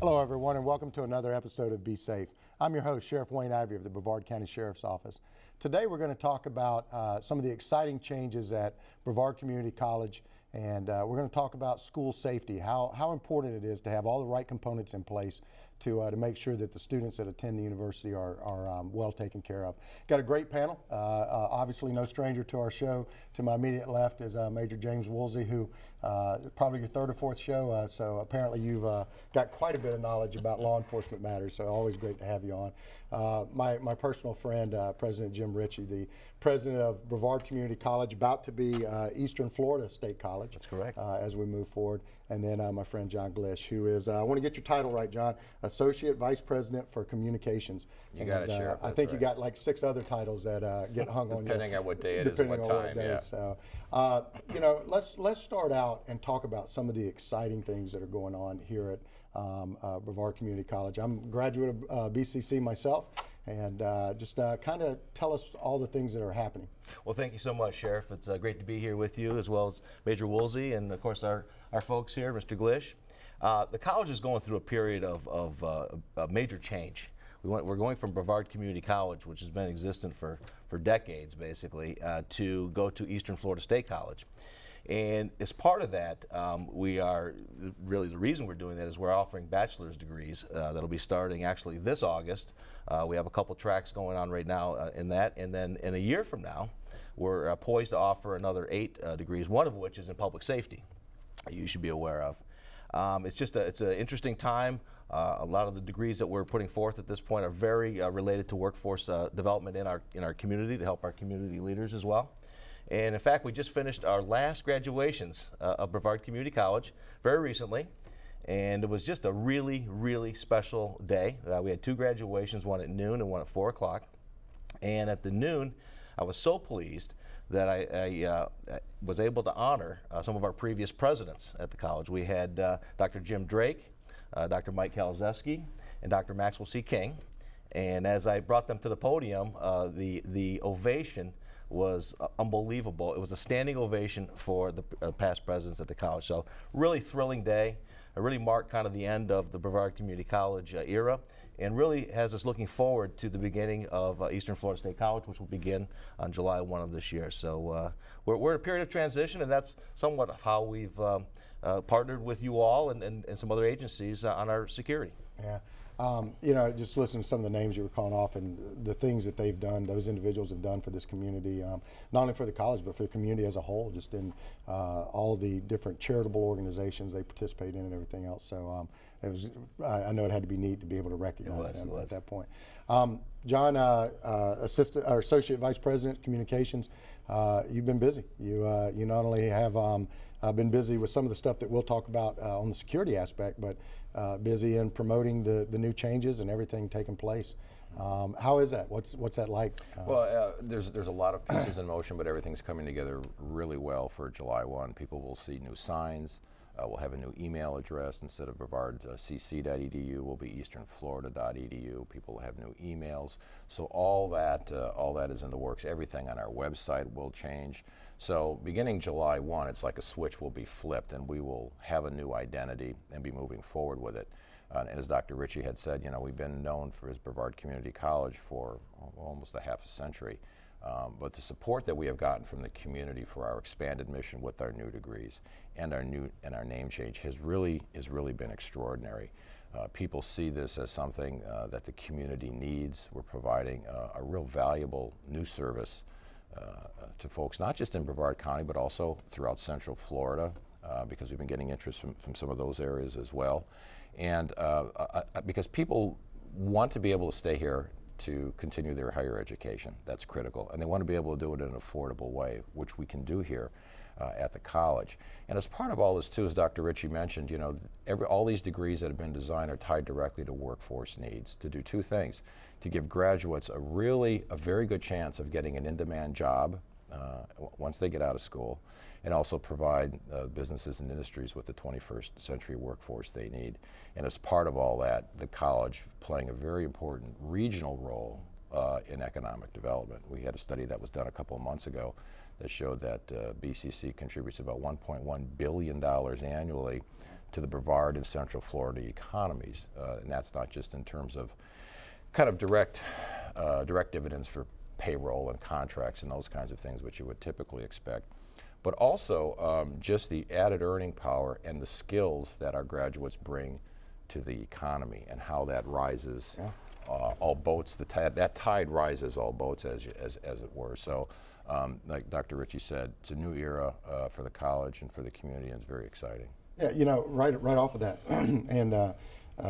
Hello, everyone, and welcome to another episode of Be Safe. I'm your host, Sheriff Wayne Ivey of the Brevard County Sheriff's Office. Today, we're going to talk about some of the exciting changes at Brevard Community College, and we're going to talk about school safety, how important it is to have all the right components in place to make sure that the students that attend the university are well taken care of. Got a great panel. Obviously, no stranger to our show. To my immediate left is Major James Woolsey, who probably your third or fourth show, so apparently you've got quite a bit of knowledge about law enforcement matters, so always great to have you on. My personal friend, President Jim Ritchie, the president of Brevard Community College, about to be Eastern Florida State College. That's correct. As we move forward. And then my friend John Glish, who is, I want to get your title right, John, Associate Vice President for Communications. You got it, Sheriff. I think you got like 6 other titles that get hung on you. Depending on what day it is and what time, yeah. So, you know, let's start out and talk about some of the exciting things that are going on here at Brevard Community College. I'm a graduate of BCC myself, and just kind of tell us all the things that are happening. Well, thank you so much, Sheriff. It's great to be here with you, as well as Major Woolsey and, of course, our folks here, Mr. Glish. The college is going through a period of major change. We're going from Brevard Community College, which has been existent for decades, basically, to go to Eastern Florida State College. And as part of that, we are really, the reason we're doing that is we're offering bachelor's degrees that'll be starting actually this August. We have a couple tracks going on right now in that, and then in a year from now, we're poised to offer another 8 degrees, one of which is in public safety, you should be aware of. It's an interesting time. A lot of the degrees that we're putting forth at this point are very related to workforce development in our community, to help our community leaders as well. And in fact, we just finished our last graduations of Brevard Community College very recently, and it was just a really, really special day. We had 2 graduations, one at noon and one at 4 o'clock. And at the noon, I was so pleased that I was able to honor some of our previous presidents at the college. We had Dr. Jim Drake, Dr. Mike Kalzeski, and Dr. Maxwell C. King. And as I brought them to the podium, the ovation was unbelievable. It was a standing ovation for the past presidents at the college. So really thrilling day. It really marked kind of the end of the Brevard Community College era, and really has us looking forward to the beginning of Eastern Florida State College, which will begin on July 1 of this year. So we're in a period of transition, and that's somewhat of how we've partnered with you all and some other agencies on our security. Yeah. You know, just listen to some of the names you were calling off and the things that they've done, those individuals have done for this community, not only for the college, but for the community as a whole, just in all the different charitable organizations they participate in and everything else. So it was, I know it had to be neat to be able to recognize them at that point. John, Associate Vice President, Communications, you've been busy. You not only have been busy with some of the stuff that we'll talk about on the security aspect, but busy in promoting the new changes and everything taking place. How is that? What's that like? Well, there's a lot of pieces in motion, but everything's coming together really well for July 1. People will see new signs. We'll have a new email address. Instead of brevardcc.edu, will be easternflorida.edu. People will have new emails. So all that is in the works. Everything on our website will change. So beginning July 1, it's like a switch will be flipped, and we will have a new identity and be moving forward with it. And as Dr. Ritchie had said, you know, we've been known as Brevard Community College for almost a half a century. But the support that we have gotten from the community for our expanded mission with our new degrees and our name change has really been extraordinary. People see this as something that the community needs. We're providing a real valuable new service to folks, not just in Brevard County, but also throughout Central Florida, because we've been getting interest from some of those areas as well. And because people want to be able to stay here to continue their higher education. That's critical. And they want to be able to do it in an affordable way, which we can do here at the college. And as part of all this too, as Dr. Ritchie mentioned, you know, all these degrees that have been designed are tied directly to workforce needs to do 2 things: to give graduates a very good chance of getting an in-demand job once they get out of school, and also provide businesses and industries with the 21st century workforce they need. And as part of all that, the college playing a very important regional role in economic development. We had a study that was done a couple of months ago that showed that BCC contributes about $1.1 billion annually to the Brevard and Central Florida economies. And that's not just in terms of kind of direct dividends for payroll and contracts and those kinds of things, which you would typically expect, but also just the added earning power and the skills that our graduates bring to the economy and how that rises all boats. That tide rises all boats, as it were. So, like Dr. Ritchie said, it's a new era for the college and for the community, and it's very exciting. Yeah, you know, right off of that, and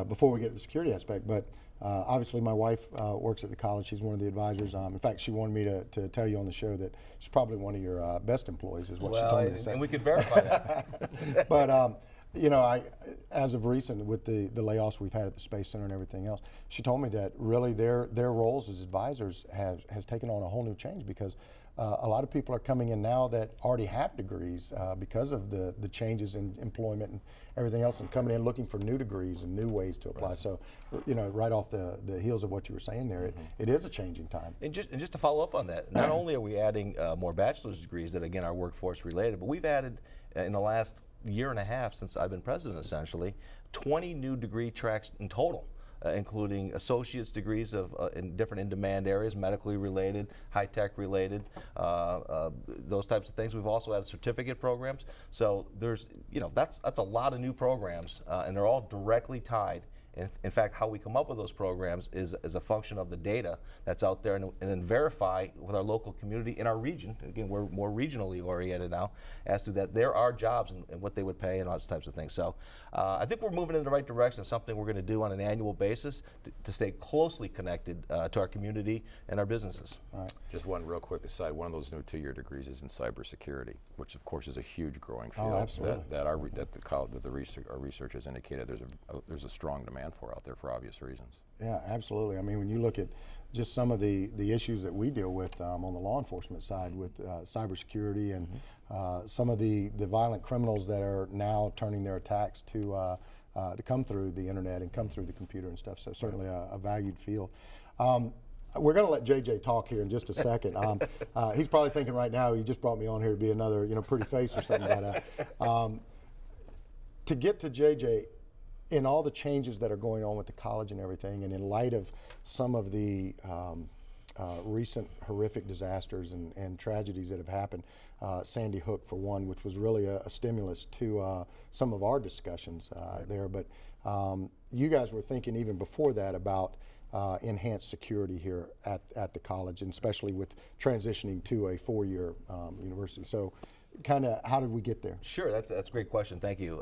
before we get to the security aspect, but obviously my wife works at the college. She's one of the advisors. In fact, she wanted me to tell you on the show that she's probably one of your best employees, is what she told me to say. And we could verify that. But you know, as of recent, with the layoffs we've had at the Space Center and everything else, she told me that really their roles as advisors has taken on a whole new change, because a lot of people are coming in now that already have degrees because of the changes in employment and everything else, and coming in looking for new degrees and new ways to apply. Right. So, you know, right off the heels of what you were saying there, it is a changing time. And just to follow up on that, not only are we adding more bachelor's degrees that, again, are workforce related, but we've added in the last year and a half since I've been president, essentially, 20 new degree tracks in total. Including associate's degrees in different in-demand areas, medically related, high-tech related, those types of things. We've also added certificate programs. So there's, you know, that's a lot of new programs, and they're all directly tied. In fact, how we come up with those programs is a function of the data that's out there, and then verify with our local community in our region. Again, we're more regionally oriented now as to that there are jobs and what they would pay and all those types of things. So I think we're moving in the right direction. It's something we're going to do on an annual basis to stay closely connected to our community and our businesses. All right. Just one real quick aside, one of those new 2-year degrees is in cybersecurity, which of course is a huge growing field. Oh, absolutely. That our research has indicated there's a strong demand for out there for obvious reasons. Yeah, absolutely. I mean, when you look at just some of the issues that we deal with on the law enforcement side with cybersecurity and some of the violent criminals that are now turning their attacks to come through the internet and come through the computer and stuff. So certainly a valued field. We're going to let JJ talk here in just a second. He's probably thinking right now, he just brought me on here to be another, you know, pretty face or something. But to get to JJ, in all the changes that are going on with the college and everything, and in light of some of the recent horrific disasters and tragedies that have happened, Sandy Hook for one, which was really a stimulus to some of our discussions there. But you guys were thinking even before that about enhanced security here at the college, and especially with transitioning to a 4-year university. So kind of how did we get there? Sure, that's a great question. Thank you.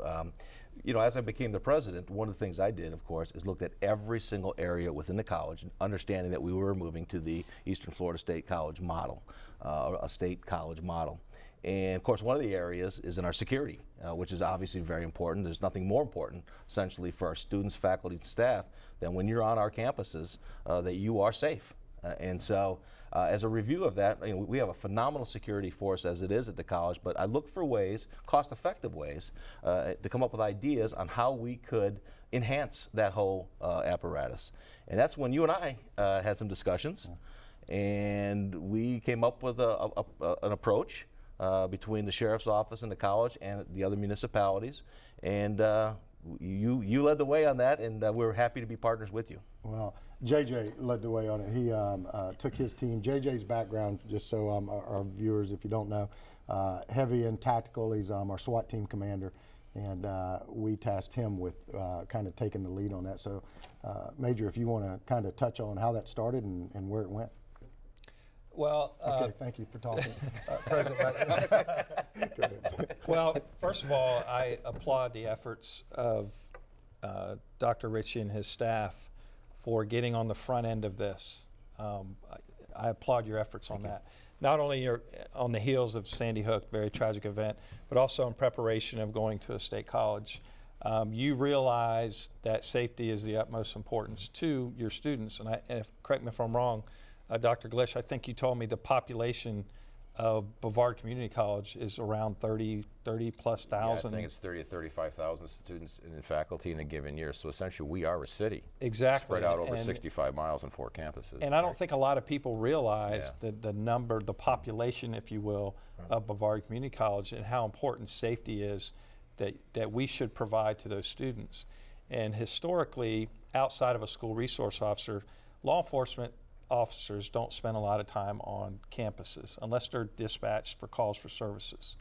You know, as I became the president, one of the things I did, of course, is looked at every single area within the college, understanding that we were moving to the Eastern Florida State College model, a state college model. And of course, one of the areas is in our security, which is obviously very important. There's nothing more important, essentially, for our students, faculty, and staff than when you're on our campuses that you are safe. And so, as a review of that, you know, we have a phenomenal security force as it is at the college, but I look for ways, cost-effective ways, to come up with ideas on how we could enhance that whole apparatus. And that's when you and I had some discussions, and we came up with an approach between the sheriff's office and the college and the other municipalities. And you led the way on that, and we're happy to be partners with you. Well, JJ led the way on it. He took his team. JJ's background, just so our viewers, if you don't know, heavy and tactical. He's our SWAT team commander, and we tasked him with kind of taking the lead on that. So, Major, if you want to kind of touch on how that started and where it went. Well, okay, thank you for talking, President. Well, first of all, I applaud the efforts of Dr. Ritchie and his staff for getting on the front end of this. I applaud your efforts on that. Not only on the heels of Sandy Hook, very tragic event, but also in preparation of going to a state college. You realize that safety is the utmost importance to your students. And correct me if I'm wrong, Dr. Glish, I think you told me the population of Brevard Community College is around 30 plus thousand. Yeah, I think it's 30 to 35,000 students and faculty in a given year. So essentially, we are a city. Exactly. Spread out over 65 miles and 4 campuses. And I don't think a lot of people realize the population, if you will, of Brevard Community College and how important safety is that we should provide to those students. And historically, outside of a school resource officer, law enforcement officers don't spend a lot of time on campuses unless they're dispatched for calls for services.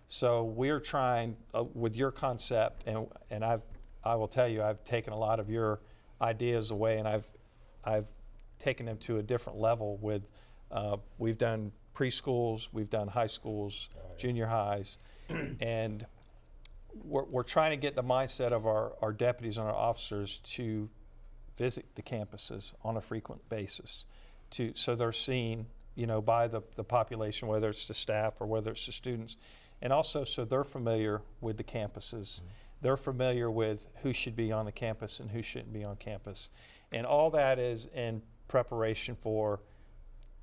So we're trying with your concept, and I will tell you, I've taken a lot of your ideas away, and I've taken them to a different level. With we've done preschools, we've done high schools, junior highs, and we're trying to get the mindset of our deputies and our officers to visit the campuses on a frequent basis, so they're seen, by the population, whether it's the staff or whether it's the students, and also so they're familiar with the campuses. They're familiar with who should be on the campus and who shouldn't be on campus, and all that is in preparation for,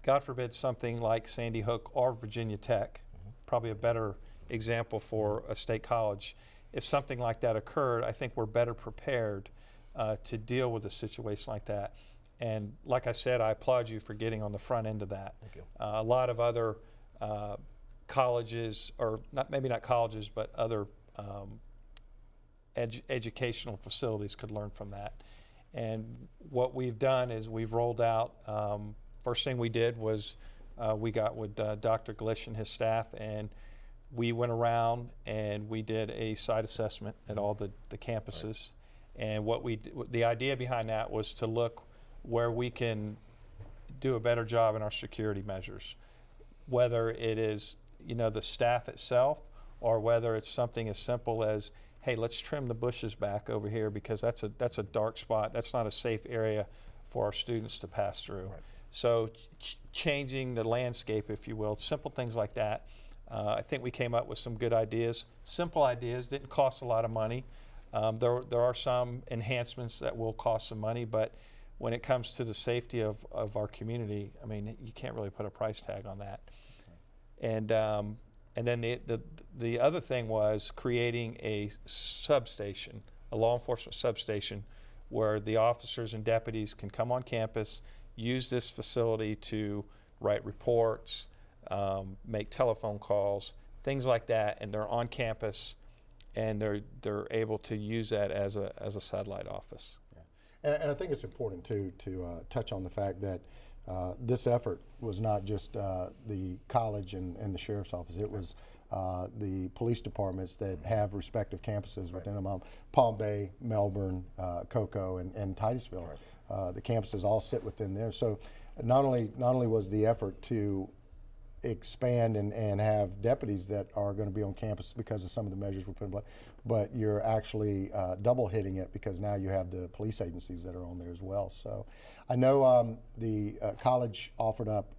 God forbid, something like Sandy Hook or Virginia Tech, probably a better example for a state college. If something like that occurred, I think we're better prepared to deal with a situation like that. And like I said, I applaud you for getting on the front end of that. Thank you. A lot of other colleges, or maybe not colleges, but other educational facilities could learn from that. And what we've done is we've rolled out, first thing we did was we got with Dr. Glish and his staff, and we went around and we did a site assessment at all the campuses. Right. And the idea behind that was to look where we can do a better job in our security measures, whether it is the staff itself, or whether it's something as simple as, hey, let's trim the bushes back over here because that's a dark spot. That's not a safe area for our students to pass through. Right. So changing the landscape, if you will, simple things like that. I think we came up with some good ideas, simple ideas, didn't cost a lot of money. There are some enhancements that will cost some money, but when it comes to the safety of our community, I mean, you can't really put a price tag on that. Okay. And then the other thing was creating a substation, a law enforcement substation, where the officers and deputies can come on campus, use this facility to write reports, make telephone calls, things like that, and they're on campus, and they're able to use that as a satellite office. Yeah. And I think it's important too to touch on the fact that this effort was not just the college and the sheriff's office. It was the police departments that have respective campuses within them. Palm Bay, Melbourne, Cocoa, and Titusville. Right. The campuses all sit within there. So not only was the effort to expand and have deputies that are going to be on campus because of some of the measures we're putting in place, but you're actually double hitting it because now you have the police agencies that are on there as well. So I know the college offered up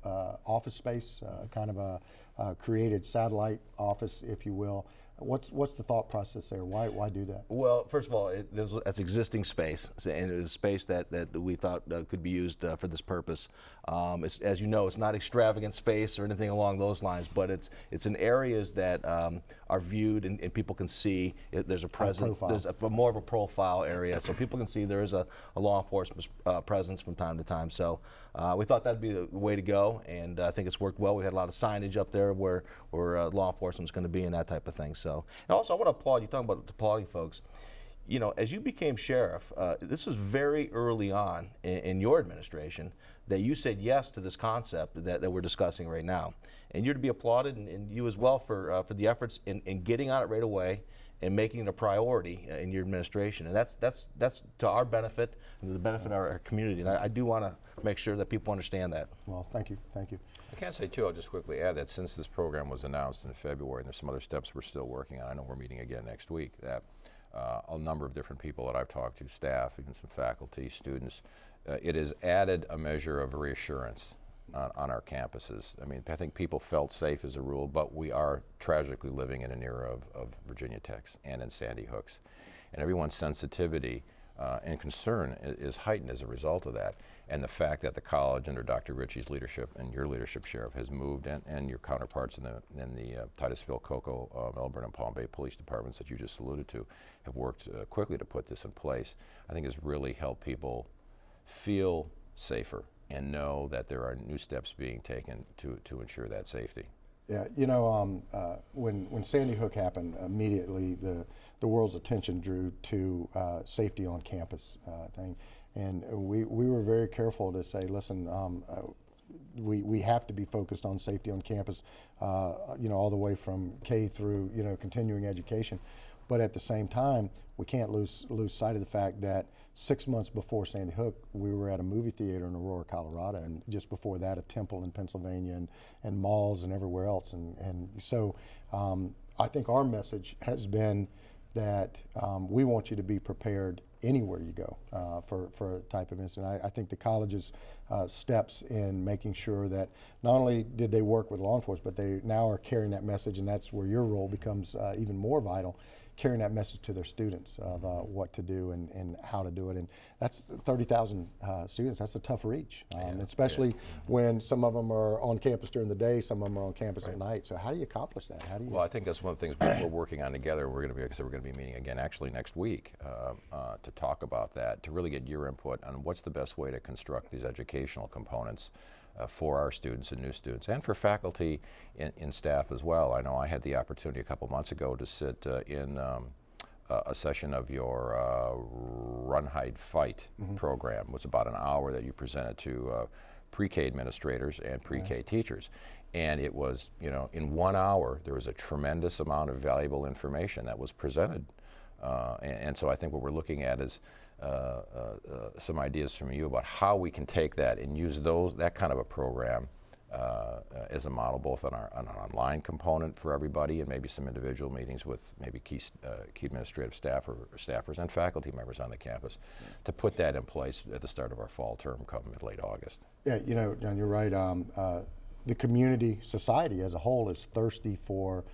office space, kind of a created satellite office, if you will. What's the thought process there? Why do that? Well, first of all, that's existing space, and it was space that we thought could be used for this purpose. As you know, it's not extravagant space or anything along those lines, but it's in areas that are viewed and people can see. There's a presence. There's more of a profile area, so people can see there is a law enforcement presence from time to time. So we thought that'd be the way to go, and I think it's worked well. We had a lot of signage up there where law enforcement's going to be and that type of thing. So, and also I want to applaud you, talking about applauding folks. As you became sheriff, this was very early on in your administration that you said yes to this concept that we're discussing right now. And you're to be applauded, and you as well for the efforts in getting on it right away and making it a priority in your administration. And that's to our benefit and to the benefit of our community. And I do want to make sure that people understand that. Well, thank you. I can say too, I'll just quickly add that since this program was announced in February, and there's some other steps we're still working on, I know we're meeting again next week, that a number of different people that I've talked to, staff, even some faculty, students, it has added a measure of reassurance on our campuses. I mean, I think people felt safe as a rule, but we are tragically living in an era of Virginia Techs and in Sandy Hooks. And everyone's sensitivity and concern is heightened as a result of that. And the fact that the college, under Dr. Ritchie's leadership and your leadership, Sheriff, has moved, and your counterparts in the Titusville, Cocoa, Melbourne, and Palm Bay police departments that you just alluded to, have worked quickly to put this in place, I think has really helped people feel safer and know that there are new steps being taken to ensure that safety. Yeah, you know, when Sandy Hook happened, immediately the world's attention drew to safety on campus thing, and we were very careful to say, listen, we have to be focused on safety on campus, you know, all the way from K through, you know, continuing education. But at the same time, we can't lose sight of the fact that 6 months before Sandy Hook, we were at a movie theater in Aurora, Colorado, and just before that, a temple in Pennsylvania, and malls and everywhere else. And so I think our message has been that we want you to be prepared anywhere you go for a type of incident. I think the college's steps in making sure that not only did they work with law enforcement, but they now are carrying that message, and that's where your role becomes even more vital, carrying that message to their students of what to do and how to do it. And that's 30,000 students. That's a tough reach, especially when some of them are on campus during the day, some of them are on campus at night. So how do you accomplish that? How do you? Well, I think that's one of the things we're working on together. We're going to be meeting again actually next week to talk about that, to really get your input on what's the best way to construct these educational components for our students and new students, and for faculty and staff as well. I know I had the opportunity a couple months ago to sit in a session of your Run, Hide, Fight program. It was about an hour that you presented to pre-K administrators and pre-K teachers. And it was, you know, in 1 hour, there was a tremendous amount of valuable information that was presented. And so I think what we're looking at is some ideas from you about how we can take that and use that kind of a program as a model, both on an online component for everybody, and maybe some individual meetings with maybe key administrative staff or staffers and faculty members on the campus, to put that in place at the start of our fall term come late August. Yeah, you know, John, you're right. The community, society as a whole, is thirsty for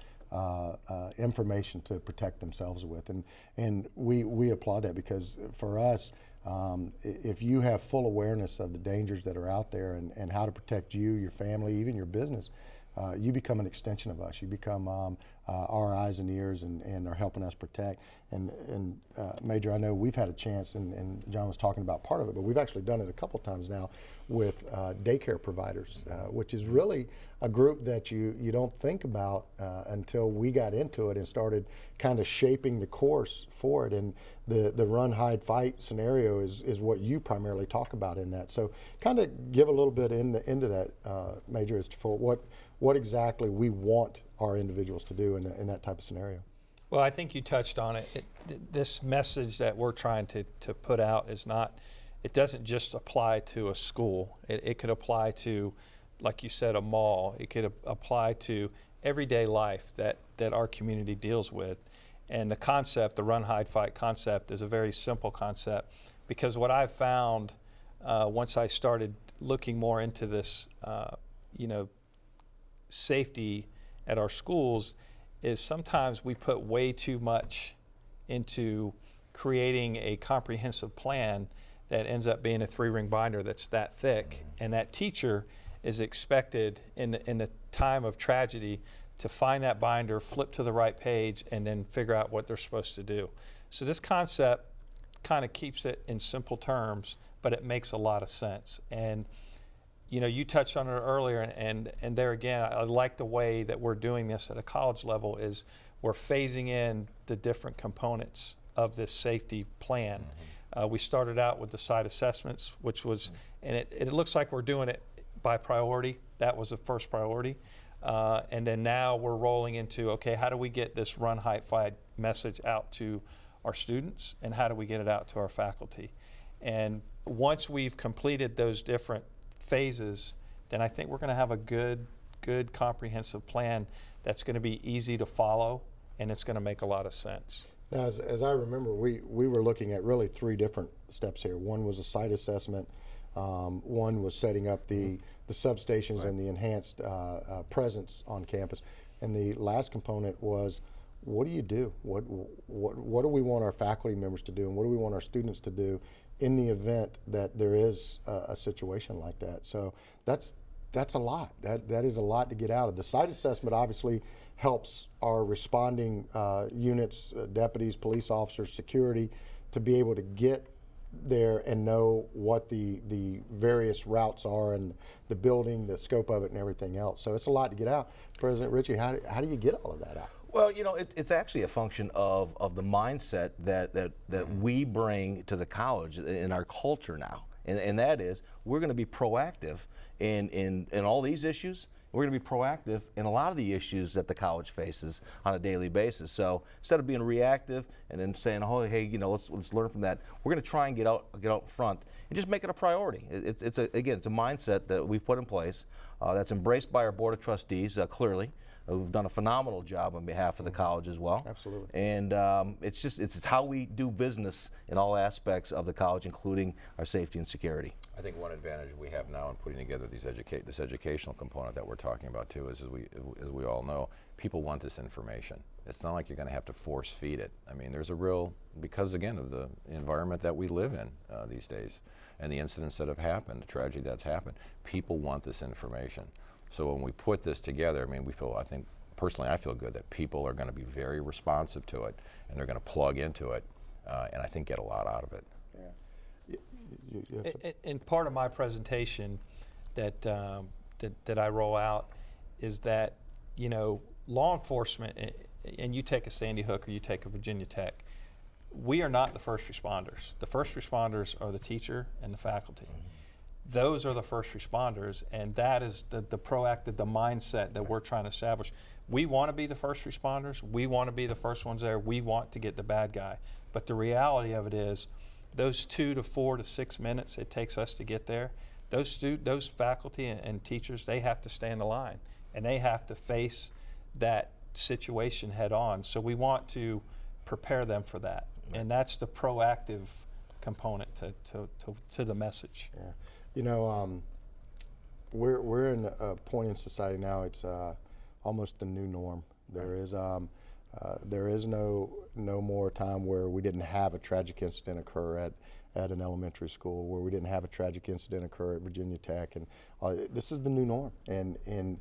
information to protect themselves with, and we applaud that, because for us, if you have full awareness of the dangers that are out there and how to protect you, your family, even your business, you become an extension of us. You become our eyes and ears, and are helping us protect. And Major, I know we've had a chance, and John was talking about part of it, but we've actually done it a couple times now with daycare providers, which is really a group that you don't think about until we got into it and started kind of shaping the course for it. And the run, hide, fight scenario is what you primarily talk about in that. So kind of give a little bit into that, Major, as to what exactly we want our individuals to do in that type of scenario. Well, I think you touched on it. This message that we're trying to put out is not, it doesn't just apply to a school. It could apply to, like you said, a mall. It could apply to everyday life that our community deals with. And the concept, the run, hide, fight concept, is a very simple concept, because what I've found once I started looking more into this, safety at our schools, is sometimes we put way too much into creating a comprehensive plan that ends up being a 3-ring binder that's that thick, and that teacher is expected in the time of tragedy to find that binder, flip to the right page, and then figure out what they're supposed to do. So this concept kind of keeps it in simple terms, but it makes a lot of sense. And you know, you touched on it earlier, and there again, I like the way that we're doing this at a college level, is we're phasing in the different components of this safety plan. We started out with the site assessments, which was, and it looks like we're doing it by priority. That was the first priority. And then now we're rolling into, okay, how do we get this run, hide, fight message out to our students, and how do we get it out to our faculty? And once we've completed those different phases, then I think we're going to have a good comprehensive plan that's going to be easy to follow, and it's going to make a lot of sense. Now, as I remember, we were looking at really 3 different steps here. One was a site assessment. One was setting up the substations and the enhanced presence on campus. And the last component was, what do you do? What do we want our faculty members to do, and what do we want our students to do in the event that there is a situation like that? So that's a lot. That is a lot to get out of. The site assessment obviously helps our responding units, deputies, police officers, security, to be able to get there and know what the various routes are and the building, the scope of it, and everything else. So it's a lot to get out. President Ritchie, how do you get all of that out? Well, you know, it's actually a function of the mindset that we bring to the college in our culture now, and that is we're going to be proactive in all these issues. We're going to be proactive in a lot of the issues that the college faces on a daily basis. So instead of being reactive and then saying, "Oh, hey, you know, let's learn from that," we're going to try and get out front and just make it a priority. It's a mindset that we've put in place that's embraced by our board of trustees clearly. Who've done a phenomenal job on behalf of the college as well. Absolutely. And it's how we do business in all aspects of the college, including our safety and security. I think one advantage we have now in putting together this educational component that we're talking about too is, as we all know, people want this information. It's not like you're going to have to force feed it. I mean, there's a real, because again of the environment that we live in these days, and the incidents that have happened, the tragedy that's happened, people want this information. So when we put this together, I mean, personally I feel good that people are going to be very responsive to it, and they're going to plug into it, and I think get a lot out of it. Yeah. And part of my presentation that I roll out is that, you know, law enforcement, and you take a Sandy Hook or you take a Virginia Tech, we are not the first responders. The first responders are the teacher and the faculty. Those are the first responders, and that is the proactive, the mindset that we're trying to establish. We want to be the first responders. We want to be the first ones there. We want to get the bad guy. But the reality of it is those 2 to 4 to 6 minutes it takes us to get there, those faculty and teachers, they have to stay in the line, and they have to face that situation head on. So we want to prepare them for that, and that's the proactive component to the message. Yeah. You know, we're in a point in society now. It's almost the new norm. There is no more time where we didn't have a tragic incident occur at an elementary school, where we didn't have a tragic incident occur at Virginia Tech, and this is the new norm. And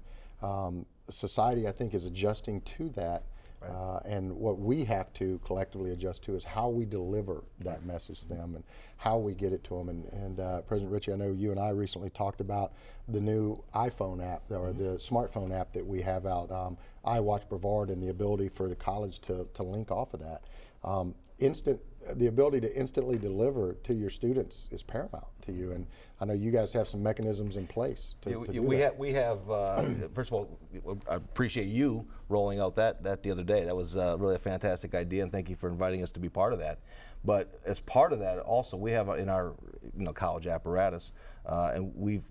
society, I think, is adjusting to that. Right. And what we have to collectively adjust to is how we deliver that message to them and how we get it to them. And President Ritchie, I know you and I recently talked about the new iPhone app or the smartphone app that we have out, iWatch Brevard, and the ability for the college to link off of that. The ability to instantly deliver to your students is paramount to you, and I know you guys have some mechanisms in place to do that. We have first of all, I appreciate you rolling out that the other day. That was really a fantastic idea, and thank you for inviting us to be part of that. But as part of that, also we have in our college apparatus, and we've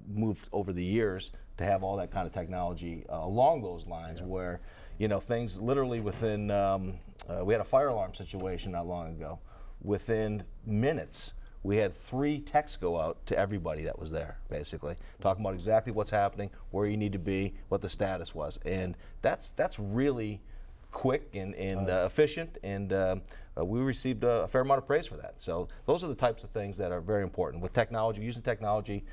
moved over the years to have all that kind of technology along those lines, where things literally within, we had a fire alarm situation not long ago. Within minutes, we had 3 texts go out to everybody that was there, basically, talking about exactly what's happening, where you need to be, what the status was. And that's really quick and efficient, and we received a fair amount of praise for that. So those are the types of things that are very important with technology, using technology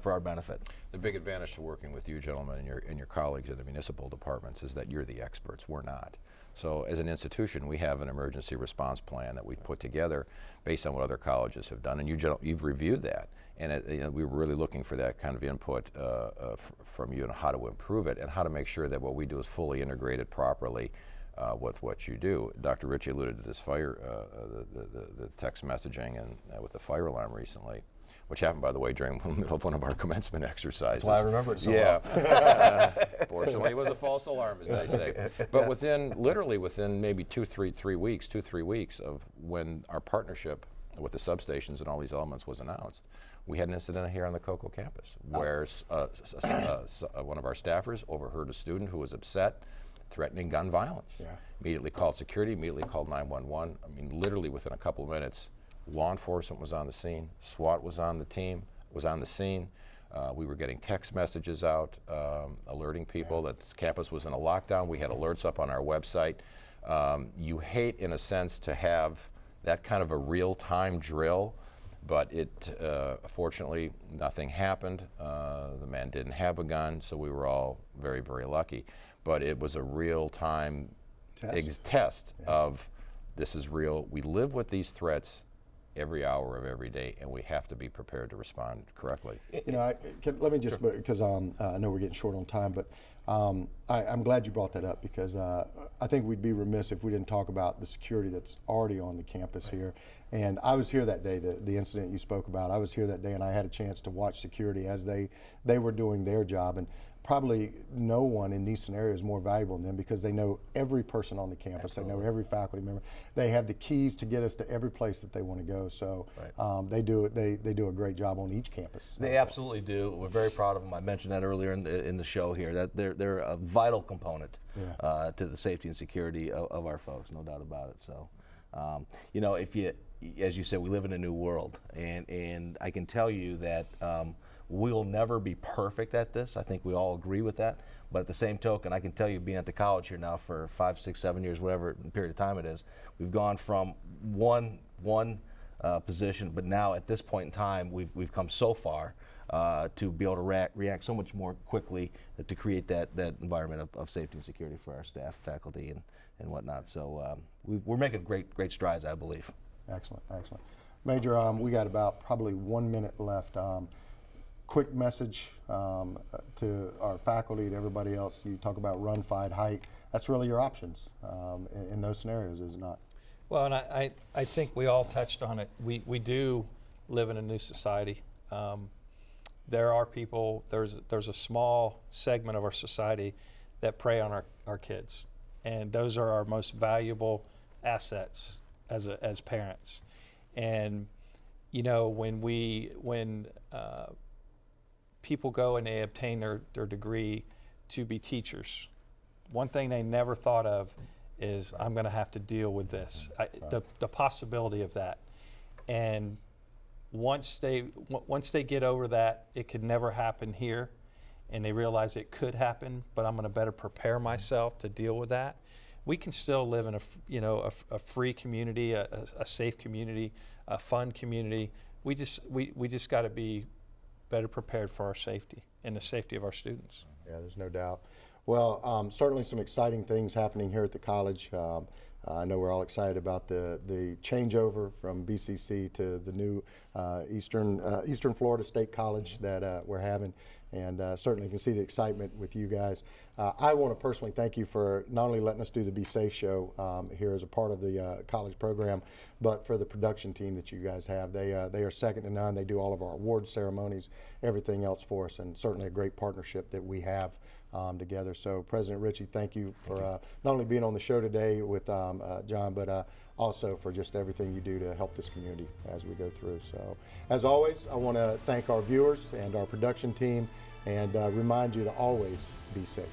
for our benefit. The big advantage to working with you gentlemen and your colleagues in the municipal departments is that you're the experts, we're not. So as an institution, we have an emergency response plan that we've put together based on what other colleges have done, and you've reviewed that. And we were really looking for that kind of input from you on how to improve it and how to make sure that what we do is fully integrated properly with what you do. Dr. Ritchie alluded to this the text messaging and with the fire alarm recently, which happened, by the way, during the middle of one of our commencement exercises. That's why I remember it so well. Fortunately, it was a false alarm, as they say. But literally within maybe 2-3 weeks of when our partnership with the substations and all these elements was announced, we had an incident here on the Cocoa campus where one of our staffers overheard a student who was upset, threatening gun violence. Yeah. Immediately called security, immediately called 911. I mean, literally within a couple of minutes, law enforcement was on the scene, SWAT was on the scene. We were getting text messages out, alerting people that this campus was in a lockdown. We had alerts up on our website. You hate, in a sense, to have that kind of a real-time drill, but fortunately, nothing happened. The man didn't have a gun, so we were all very, very lucky. But it was a real-time test of this is real. We live with these threats every hour of every day, and we have to be prepared to respond correctly. You know, let me just, because I know we're getting short on time, but I'm glad you brought that up, because I think we'd be remiss if we didn't talk about the security that's already on the campus here. And I was here that day, the incident you spoke about. I was here that day, and I had a chance to watch security as they were doing their job. And probably no one in these scenarios is more valuable than them, because they know every person on the campus. Absolutely. They know every faculty member. They have the keys to get us to every place that they want to go. So they do a great job on each campus. They absolutely do. We're very proud of them. I mentioned that earlier in the show here, that they're a vital component to the safety and security of our folks, no doubt about it. So, you know, as you said, we live in a new world, and I can tell you that we'll never be perfect at this. I think we all agree with that. But at the same token, I can tell you, being at the college here now for 5, 6, 7 years, whatever period of time it is, we've gone from one position, but now at this point in time, we've come so far to be able to react so much more quickly to create that environment of safety and security for our staff, faculty, and whatnot. So we're making great strides, I believe. Excellent, excellent. Major, we got about probably 1 minute left. Quick message to our faculty, to everybody else. You talk about run, fight, hike. That's really your options in those scenarios, is it not? Well, and I think we all touched on it. We do live in a new society. There are people, there's a small segment of our society that prey on our kids. And those are our most valuable assets as parents. And you know, when people go and they obtain their degree to be teachers, one thing they never thought of is, I'm going to have to deal with this. The possibility of that. And once they get over that, it could never happen here, and they realize it could happen, but I'm going to better prepare myself to deal with that. We can still live in a free community, a safe community, a fun community. We just got to be better prepared for our safety and the safety of our students. Yeah, there's no doubt. Well, certainly some exciting things happening here at the college. I know we're all excited about the changeover from BCC to the new Eastern Florida State College that we're having, and certainly can see the excitement with you guys. I want to personally thank you for not only letting us do the Be Safe show here as a part of the college program, but for the production team that you guys have. They are second to none. They do all of our award ceremonies, everything else for us, and certainly a great partnership that we have together. So President Ritchie, thank you for not only being on the show today with John, but also for just everything you do to help this community as we go through. So as always, I want to thank our viewers and our production team, and remind you to always be safe.